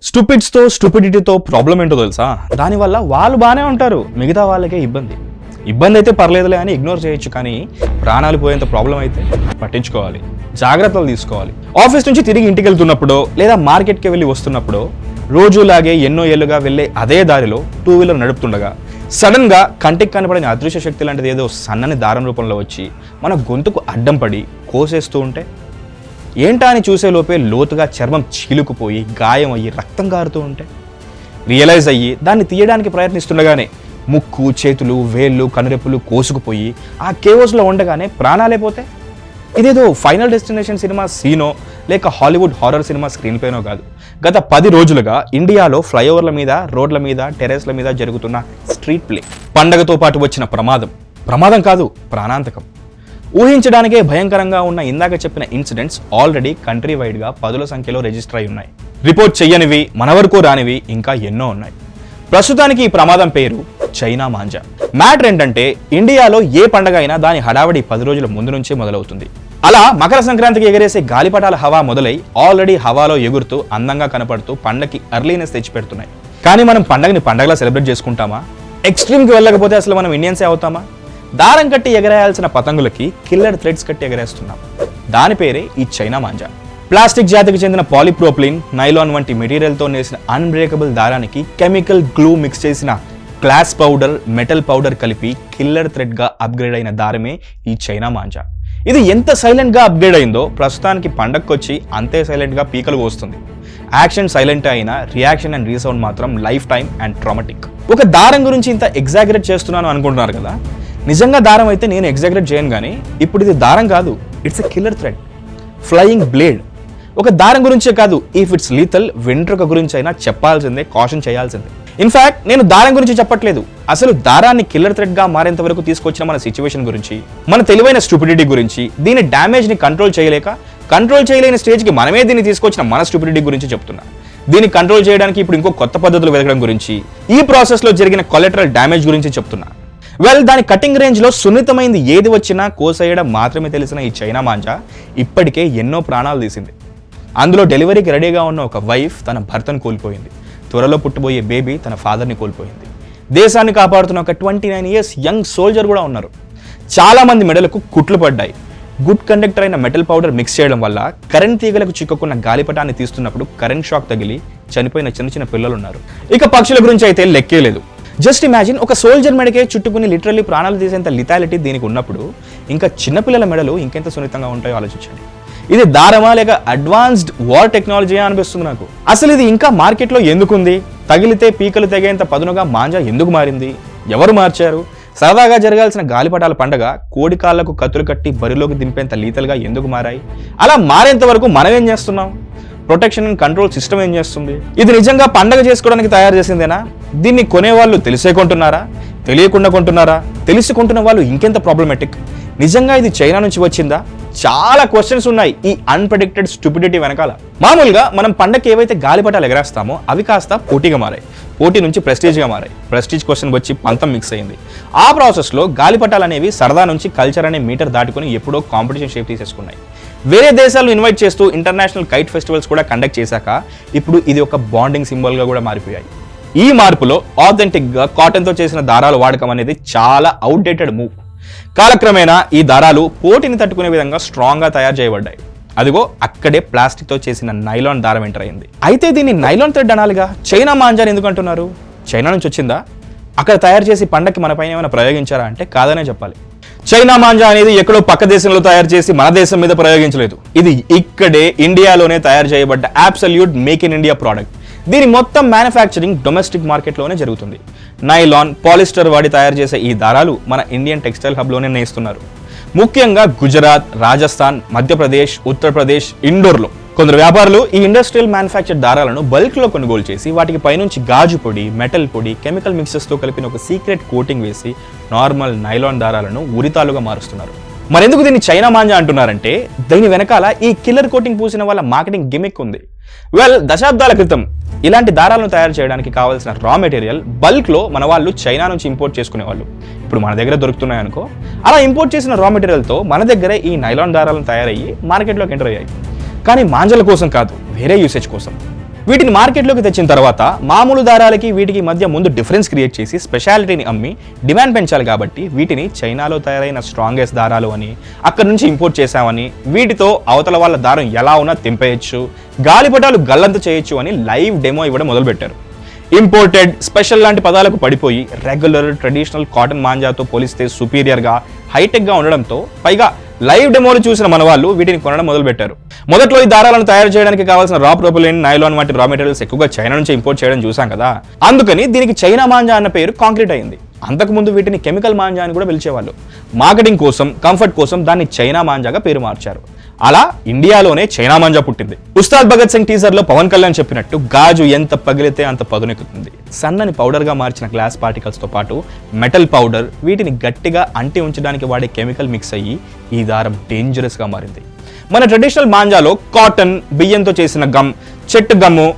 స్టూపిడ్స్తో స్టూపిడిటీతో problem ఏంటో తెలుసా? దానివల్ల వాళ్ళు బాగానే ఉంటారు, మిగతా వాళ్ళకే ఇబ్బంది అయితే పర్లేదులే అని ఇగ్నోర్ చేయొచ్చు, కానీ ప్రాణాలు పోయేంత ప్రాబ్లం అయితే పట్టించుకోవాలి, జాగ్రత్తలు తీసుకోవాలి. ఆఫీస్ నుంచి తిరిగి ఇంటికి వెళ్తున్నప్పుడో లేదా మార్కెట్కి వెళ్ళి వస్తున్నప్పుడో రోజులాగే ఎన్నో ఏళ్ళుగా వెళ్ళే అదే దారిలో టూ వీలర్ నడుపుతుండగా సడన్ గా కంటికి కనపడని అదృశ్య శక్తి లాంటిది ఏదో సన్నని దారం రూపంలో వచ్చి మన గొంతుకు అడ్డం పడి కోసేస్తూ ఉంటే ఏంటా అని చూసే లోపే లోతుగా చర్మం చీలుకుపోయి గాయం అయ్యి రక్తం కారుతూ ఉంటే రియలైజ్ అయ్యి దాన్ని తీయడానికి ప్రయత్నిస్తుండగానే ముక్కు, చేతులు, వేళ్ళు, కనురెప్పులు కోసుకుపోయి ఆ కేవోస్లో ఉండగానే ప్రాణాలే పోతే ఇదేదో ఫైనల్ డెస్టినేషన్ సినిమా సీనో లేక Hollywood horror cinema screen plano కాదు. గత 10 రోజులుగా ఇండియాలో ఫ్లైఓవర్ల మీద, రోడ్ల మీద, టెర్రస్ల మీద జరుగుతున్న స్ట్రీట్ ప్లే. పండగతో పాటు వచ్చిన ప్రమాదం కాదు, ప్రాణాంతకం. ఊహించడానికే భయంకరంగా ఉన్న ఇందాక చెప్పిన ఇన్సిడెంట్స్ ఆల్రెడీ కంట్రీ వైడ్గా 10ల సంఖ్యలో రిజిస్టర్ అయి ఉన్నాయి. రిపోర్ట్ చెయ్యనివి, మన వరకు రానివి ఇంకా ఎన్నో ఉన్నాయి. ప్రస్తుతానికి ఈ ప్రమాదం పేరు చైనా మాంజా. మ్యాటర్ ఏంటంటే ఇండియాలో ఏ పండగ అయినా దాని హడావడి 10 రోజుల ముందు నుంచే మొదలవుతుంది. అలా మకర సంక్రాంతికి ఎగరేసే గాలిపటాల హవా మొదలై ఆల్రెడీ హవాలో ఎగురుతూ అందంగా కనపడుతూ పండగకి అర్లీనెస్ తెచ్చిపెడుతున్నాయి. కానీ మనం పండగని పండగలా సెలబ్రేట్ చేసుకుంటామా? ఎక్స్ట్రీమ్కి వెళ్ళకపోతే అసలు మనం ఇండియన్సే అవుతామా? దారం కట్టి ఎగరేయాల్సిన పతంగులకి కిల్లర్ థ్రెడ్స్ కట్టి ఎగరేస్తున్నాం. దాని పేరే ఈ చైనా మాంజా. ప్లాస్టిక్ జాతికి చెందిన పాలిప్రోపిలిన్, నైలాన్ వంటి మెటీరియల్తో నేసిన అన్బ్రేకబుల్ దారానికి కెమికల్ గ్లూ మిక్స్ చేసిన గ్లాస్ పౌడర్, మెటల్ పౌడర్ కలిపి కిల్లర్ థ్రెడ్గా అప్గ్రేడ్ అయిన దారమే ఈ చైనా మాంజా. ఇది ఎంత సైలెంట్గా అప్గ్రేడ్ అయిందో ప్రస్తుతానికి పండగకొచ్చి అంతే సైలెంట్గా పీకలు వస్తుంది. యాక్షన్ సైలెంట్ అయినా రియాక్షన్ అండ్ రీసౌండ్ మాత్రం లైఫ్ టైం అండ్ ట్రామాటిక్. ఒక దారం గురించి ఇంత ఎగ్జాగరేట్ చేస్తున్నాను అనుకుంటున్నారు కదా? నిజంగా దారం అయితే నేను ఎగ్జాగరేట్ చేయను, కానీ ఇప్పుడు ఇది దారం కాదు, it's a killer thread, flying blade. ఒక దారం గురించే కాదు, ఇఫ్ ఇట్స్ లీథల్ వెంట్రుక గురించి అయినా చెప్పాల్సిందే, కాషన్ చేయాల్సిందే. ఇన్ఫాక్ట్ నేను దారం గురించి చెప్పట్లేదు, అసలు దారాన్ని కిల్లర్ థ్రెడ్ గా మారేంత వరకు తీసుకొచ్చిన మన సిచ్యువేషన్ గురించి, మన తెలివైన స్టూపిడిటీ గురించి, దీని డ్యామేజ్ ని కంట్రోల్ చేయలేని స్టేజ్ కి మనమే దీన్ని తీసుకొచ్చిన మన స్టూపిడిటీ గురించి చెప్తున్నా. దీన్ని కంట్రోల్ చేయడానికి ఇప్పుడు ఇంకో కొత్త పద్ధతులు వెతకడం గురించి, ఈ ప్రాసెస్ లో జరిగిన కొలెటరల్ డ్యామేజ్ గురించి చెప్తున్నా. దాని కటింగ్ రేంజ్ లో సున్నితమైంది ఏది వచ్చినా కోసేయడం మాత్రమే తెలిసిన ఈ చైనా మాంజా ఇప్పటికే ఎన్నో ప్రాణాలు తీసింది. అందులో డెలివరీకి రెడీగా ఉన్న ఒక వైఫ్ తన భర్తను కోల్పోయింది, త్వరలో పుట్టబోయే బేబీ తన ఫాదర్ని కోల్పోయింది. దేశాన్ని కాపాడుతున్న ఒక 29 ఇయర్స్ యంగ్ సోల్జర్ కూడా ఉన్నారు. చాలా మంది మెడలకు కుట్లు పడ్డాయి. గుడ్ కండక్టర్ అయిన మెటల్ పౌడర్ మిక్స్ చేయడం వల్ల కరెంట్ తీగలకు చిక్కుకున్న గాలిపటాన్ని తీస్తున్నప్పుడు కరెంట్ షాక్ తగిలి చనిపోయిన చిన్న పిల్లలు ఉన్నారు. ఇక పక్షుల గురించి అయితే లెక్కే లేదు. జస్ట్ ఇమాజిన్, ఒక సోల్జర్ మెడకే చుట్టుకుని లిటరల్లీ ప్రాణాలు తీసేంత లిథాలిటీ దీనికి ఉన్నప్పుడు ఇంకా చిన్నపిల్లల మెడలు ఇంకెంత సున్నితంగా ఉంటాయో ఆలోచించండి. ఇది దారమా లేక అడ్వాన్స్డ్ వార్ టెక్నాలజీ అనిపిస్తుంది నాకు. అసలు ఇది ఇంకా మార్కెట్లో ఎందుకుంది? తగిలితే పీకలు తెగేంత పదునుగా మాంజా ఎందుకు మారింది? ఎవరు మార్చారు? సరదాగా జరగాల్సిన గాలిపటాల పండగ కోడి కాళ్లకు కత్తులు కట్టి బరిలోకి దింపేంత లీతల్గా ఎందుకు మారాయి? అలా మారేంత వరకు మనం ఏం చేస్తున్నాం? ప్రొటెక్షన్ అండ్ కంట్రోల్ సిస్టమ్ ఏం చేస్తుంది? ఇది నిజంగా పండగ చేసుకోవడానికి తయారు చేసిందేనా? దీన్ని కొనేవాళ్ళు తెలిసే కొంటున్నారా, తెలియకుండా కొంటున్నారా? తెలిసి కొంటున్న వాళ్ళు ఇంకెంత ప్రాబ్లమేటిక్. నిజంగా ఇది చైనా నుంచి వచ్చిందా? చాలా క్వశ్చన్స్ ఉన్నాయి ఈ అన్ప్రెడిక్టెడ్ స్టూపిడిటీ వెనకాల. మామూలుగా మనం పండగకి ఏవైతే గాలిపటాలు ఎగరేస్తామో అవి కాస్త పోటీగా మారాయి, పోటీ నుంచి ప్రెస్టీజ్గా మారాయి, ప్రెస్టీజ్ క్వశ్చన్ వచ్చి పంతం మిక్స్ అయింది. ఆ ప్రాసెస్లో గాలిపటాలు అనేవి సరదా నుంచి కల్చర్ అనే మీటర్ దాటుకుని ఎప్పుడో కాంపిటీషన్ షేప్ తీసేసుకున్నాయి. వేరే దేశాలను ఇన్వైట్ చేస్తూ ఇంటర్నేషనల్ కైట్ ఫెస్టివల్స్ కూడా కండక్ట్ చేశాక ఇప్పుడు ఇది ఒక బాండింగ్ సింబల్గా కూడా మారిపోయాయి. ఈ మార్పులో ఆథెంటిక్గా కాటన్తో చేసిన దారాలు వాడకం అనేది చాలా అవుట్డేటెడ్ మూవ్. కాలక్రమేణా ఈ దారాలు పోటీని తట్టుకునే విధంగా స్ట్రాంగ్గా తయారు చేయబడ్డాయి. అదిగో అక్కడే ప్లాస్టిక్తో చేసిన నైలాన్ దారం ఎంటర్ అయింది. అయితే దీన్ని నైలాన్ థ్రెడ్ అనాలిగా. చైనా మాంజాని ఎందుకు అంటున్నారు? చైనా నుంచి వచ్చిందా? అక్కడ తయారు చేసి పండగకి మన పైన ఏమైనా ప్రయోగించారా అంటే కాదనే చెప్పాలి. చైనా మాంజా అనేది ఎక్కడో పక్క దేశంలో తయారు చేసి మన దేశం మీద ప్రయోగించలేదు. ఇది ఇక్కడే ఇండియాలోనే తయారు చేయబడ్డ absolute make in India product. దీని మొత్తం మ్యానుఫ్యాక్చరింగ్ డొమెస్టిక్ మార్కెట్లోనే జరుగుతుంది. నైలాన్, పాలిస్టర్ వాడి తయారు చేసే ఈ దారాలు మన ఇండియన్ టెక్స్టైల్ హబ్లోనే నేస్తున్నారు. ముఖ్యంగా గుజరాత్, రాజస్థాన్, మధ్యప్రదేశ్, ఉత్తరప్రదేశ్, ఇండోర్లో కొందరు వ్యాపారులు ఈ ఇండస్ట్రియల్ మ్యానుఫ్యాక్చర్ దారాలను బల్క్లో కొనుగోలు చేసి వాటికి పైనుంచి గాజు పొడి, మెటల్ పొడి, కెమికల్ మిక్సెస్తో కలిపిన ఒక సీక్రెట్ కోటింగ్ వేసి నార్మల్ నైలాన్ దారాలను ఉరితాలుగా మారుస్తున్నారు. మరెందుకు దీన్ని చైనా మాంజా అంటున్నారంటే దీని వెనకాల ఈ కిల్లర్ కోటింగ్ పూసిన వాళ్ళ మార్కెటింగ్ గిమిక్ ఉంది. దశాబ్దాల క్రితం ఇలాంటి దారాలను తయారు చేయడానికి కావాల్సిన రా మెటీరియల్ బల్క్లో మన వాళ్ళు చైనా నుంచి ఇంపోర్ట్ చేసుకునేవాళ్ళు. ఇప్పుడు మన దగ్గర దొరుకుతున్నాయి అనుకో. అలా ఇంపోర్ట్ చేసిన రా మెటీరియల్తో మన దగ్గరే ఈ నైలాన్ దారాలను తయారయ్యి మార్కెట్లోకి ఎంటర్ అయ్యాయి. కానీ మాంజల కోసం కాదు, వేరే యూసేజ్ కోసం. వీటిని మార్కెట్లోకి తెచ్చిన తర్వాత మామూలు దారాలకి వీటికి మధ్య ముందు డిఫరెన్స్ క్రియేట్ చేసి స్పెషాలిటీని అమ్మి డిమాండ్ పెంచాలి కాబట్టి వీటిని చైనాలో తయారైన స్ట్రాంగెస్ట్ దారాలు అని, అక్కడ నుంచి ఇంపోర్ట్ చేశామని, వీటితో అవతల వాళ్ళ దారం ఎలా ఉన్నా తెంపేయచ్చు, గాలిపటాలు గల్లంత చేయొచ్చు అని లైవ్ డెమో ఇవ్వడం మొదలుపెట్టారు. ఇంపోర్టెడ్, స్పెషల్ లాంటి పదాలకు పడిపోయి రెగ్యులర్ ట్రెడిషనల్ కాటన్ మాంజాతో పోలిస్తే సుపీరియర్గా హైటెక్గా ఉండడంతో పైగా లైవ్ డెమోలు చూసిన మన వాళ్ళు వీటిని కొనడం మొదలుపెట్టారు. మొదట్లో ఈ దారాలను తయారు చేయడానికి కావాల్సిన రా ప్రొపిలిన్, నైలాన్ వంటి రా మెటీరియల్స్ ఎక్కువగా చైనా నుంచి ఇంపోర్ట్ చేయడం చూసాం కదా, అందుకని దీనికి చైనా మాంజా అన్న పేరు కాంక్రీట్ అయింది. అంతకుముందు వీటిని కెమికల్ మాంజా అని కూడా పిలిచేవాళ్ళు. మార్కెటింగ్ కోసం, కంఫర్ట్ కోసం దాన్ని చైనా మాంజాగా పేరు మార్చారు. అలా ఇండియాలోనే చైనా మాంజా పుట్టింది. ఉస్తాద్ భగత్ సింగ్ టీజర్ లో పవన్ కళ్యాణ్ చెప్పినట్టు గాజు ఎంత పగిలితే అంత పదునెక్కుతుంది. సన్నని పౌడర్ గా మార్చిన గ్లాస్ పార్టికల్స్ తో పాటు మెటల్ పౌడర్, వీటిని గట్టిగా అంటి ఉంచడానికి వాడే కెమికల్ మిక్స్ అయ్యి ఈ దారం డేంజరస్ గా మారింది. మన ట్రెడిషనల్ మాంజాలో కాటన్, బియ్యంతో చేసిన గమ్, చెట్టు గమ్ము,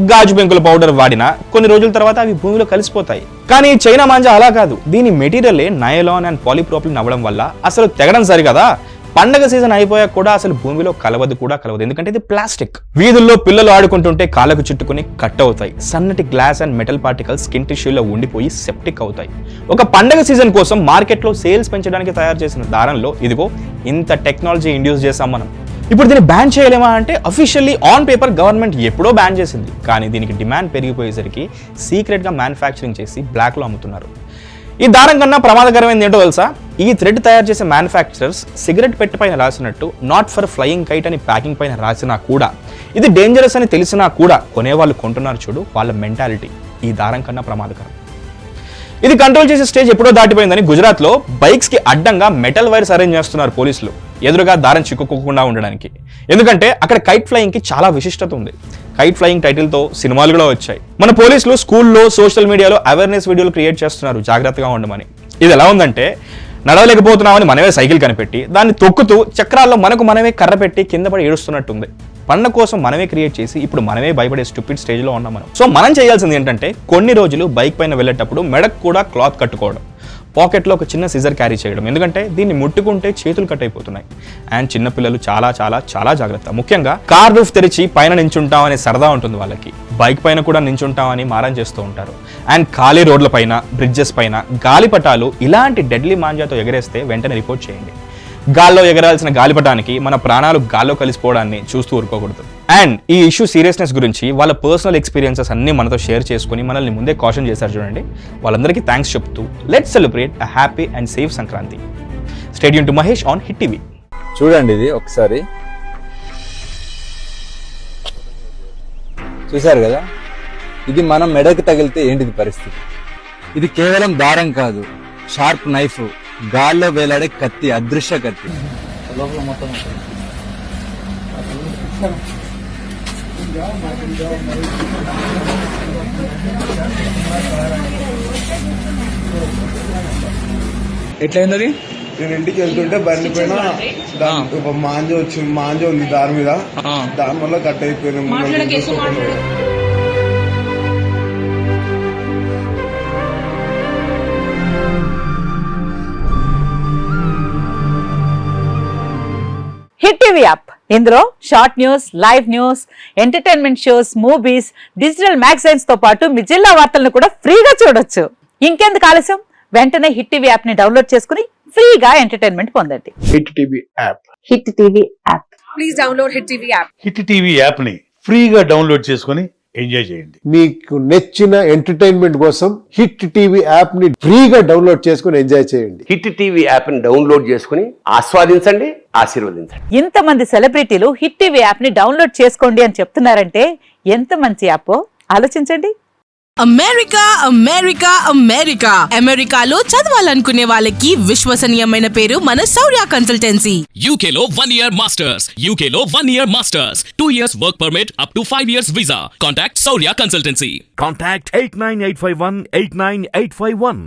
గాజు పెంకుల పౌడర్ వాడినా కొన్ని రోజుల తర్వాత అవి భూమిలో కలిసిపోతాయి. కానీ చైనా మాంజా అలా కాదు. దీని మెటీరియలే నైలాన్ అండ్ పాలీప్రోపిలిన్ అవ్వడం వల్ల అసలు తెగడం సరిగదా, పండగ సీజన్ అయిపోయాక కూడా అసలు భూమిలో కలవదు. ఎందుకంటే ఇది ప్లాస్టిక్. వీధుల్లో పిల్లలు ఆడుకుంటుంటే కాళ్ళకు చుట్టుకుని కట్ అవుతాయి. సన్నటి glass and metal particles skin టిష్యూలో ఉండిపోయి సెప్టిక్ అవుతాయి. ఒక పండగ సీజన్ కోసం మార్కెట్లో సేల్స్ పెంచడానికి తయారు చేసిన దారంలో ఇదిగో ఇంత టెక్నాలజీ ఇండ్యూస్ చేసాం మనం. ఇప్పుడు దీన్ని బ్యాన్ చేయలేమా అంటే అఫీషియల్లీ ఆన్ పేపర్ గవర్నమెంట్ ఎప్పుడో బ్యాన్ చేసింది. కానీ దీనికి డిమాండ్ పెరిగిపోయేసరికి సీక్రెట్గా మ్యానుఫ్యాక్చరింగ్ చేసి బ్లాక్లో అమ్ముతున్నారు. ఈ దారం కన్నా ప్రమాదకరమైనది ఏంటో తెలుసా? ఈ థ్రెడ్ తయారు చేసే మ్యానుఫ్యాక్చరర్స్ సిగరెట్ పెట్టె పైన రాసినట్టు నాట్ ఫర్ ఫ్లయింగ్ కైట్ అని ప్యాకింగ్ పైన రాసినా కూడా, ఇది డేంజరస్ అని తెలిసినా కూడా కొనేవాళ్ళు కొంటున్నారు. చూడు వాళ్ళ మెంటాలిటీ ఈ దారం కన్నా ప్రమాదకరం. ఇది కంట్రోల్ చేసే స్టేజ్ ఎప్పుడో దాటిపోయిందని గుజరాత్లో బైక్స్ కి అడ్డంగా మెటల్ వైర్స్ అరేంజ్ చేస్తున్నారు పోలీసులు, ఎదురుగా దారం చిక్కుకోకుండా ఉండడానికి. ఎందుకంటే అక్కడ కైట్ ఫ్లయింగ్ కి చాలా విశిష్టత ఉంది. కైట్ ఫ్లయింగ్ టైటిల్ తో సినిమాలు కూడా వచ్చాయి. మన పోలీసులు స్కూల్లో, సోషల్ మీడియాలో అవేర్నెస్ వీడియోలు క్రియేట్ చేస్తున్నారు జాగ్రత్తగా ఉండమని. ఇది ఎలా ఉందంటే, నడవలేకపోతున్నామని మనమే సైకిల్ కనిపెట్టి దాన్ని తొక్కుతూ చక్రాల్లో మనకు మనమే కర్ర పెట్టి కింద పడి ఏడుస్తున్నట్టుంది. పండగ కోసం మనమే క్రియేట్ చేసి ఇప్పుడు మనమే భయపడే స్టూపిడ్ స్టేజ్ లో ఉన్నాం మనం. సో మనం చేయాల్సింది ఏంటంటే, కొన్ని రోజులు బైక్ పైన వెళ్ళేటప్పుడు మెడకు కూడా క్లాత్ కట్టుకోవడం, పాకెట్లో ఒక చిన్న సిజర్ క్యారీ చేయడం. ఎందుకంటే దీన్ని ముట్టుకుంటే చేతులు కట్ అయిపోతున్నాయి. అండ్ చిన్నపిల్లలు చాలా చాలా చాలా జాగ్రత్త. ముఖ్యంగా కార్ రూఫ్ తెరిచి పైన నించుంటాం అనే సరదా ఉంటుంది వాళ్ళకి. బైక్ పైన కూడా నించుంటామని మారం చేస్తూ ఉంటారు. అండ్ ఖాళీ రోడ్ల పైన, బ్రిడ్జెస్ పైన గాలిపటాలు ఇలాంటి డెడ్లీ మాంజాతో ఎగరేస్తే వెంటనే రిపోర్ట్ చేయండి. గాల్లో ఎగరాల్సిన గాలిపటానికి మన ప్రాణాలు గాల్లో కలిసిపోవడాన్ని చూస్తూ ఊరుకోకూడదు. అండ్ ఈ ఇష్యూ సీరియస్నెస్ గురించి వాళ్ళ పర్సనల్ ఎక్స్పీరియన్సెస్ అన్ని మనతో షేర్ చేసుకుని మనల్ని ముందే కాషన్ చేశారు చూడండి. వాళ్ళందరికీ థ్యాంక్స్ చెప్తూ let's celebrate a happy and safe Sankranti. Stay tune to Mahesh on hit TV. చూడండి, ఇది ఒకసారి చూశారు కదా, ఇది మనం మెడకు తగిలితే ఏంటిది పరిస్థితి. ఇది కేవలం దారం కాదు, షార్ప్ నైఫ్, గాల్లో వేలాడే కత్తి, అదృశ్య కత్తి. ఎట్లయింది? నేను ఇంటికి వెళ్తుంటే బండి పైన ఒక మాంజ ఉంది దారి మీద, దాని వల్ల కట్ అయిపోయింది. హిట్ టీవీ యాప్, ఇందులో short news, live news, entertainment shows, movies, digital magazines తో పాటు మీ జిల్లా వార్తలను కూడా ఫ్రీగా చూడొచ్చు. ఇంకెందుకు ఆలస్యం, వెంటనే హిట్ టీవీ యాప్ ని డౌన్లోడ్ చేసుకుని ఫ్రీగా ఎంటర్టైన్మెంట్ పొందండి. Hit TV app. Hit TV app. Please download hit TV app. Hit TV app ని ఫ్రీగా డౌన్లోడ్ చేసుకుని ఎంజాయ్ చేయండి. మీకు నచ్చిన ఎంటర్టైన్మెంట్ కోసం హిట్ టీవీ యాప్ ని ఫ్రీగా డౌన్లోడ్ చేసుకుని ఎంజాయ్ చేయండి. హిట్ టీవీ యాప్ ని డౌన్లోడ్ చేసుకుని ఆస్వాదించండి, ఆశీర్వదించండి. ఇంతమంది సెలబ్రిటీలు హిట్ టీవీ యాప్ ని డౌన్లోడ్ చేసుకోండి అని చెప్తున్నారంటే ఎంత మంచి యాప్ ఆలోచించండి. అమెరికా అమెరికా అమెరికా అమెరికాలో చదవాలనుకునే వాళ్ళకి విశ్వసనీయమైన పేరు మన శౌర్య కన్సల్టెన్సీ. UK లో 1 year masters, UK లో 1 year masters, 2 years work permit up to 5 years visa. Contact Saurya Consultancy. Contact 89851 89851.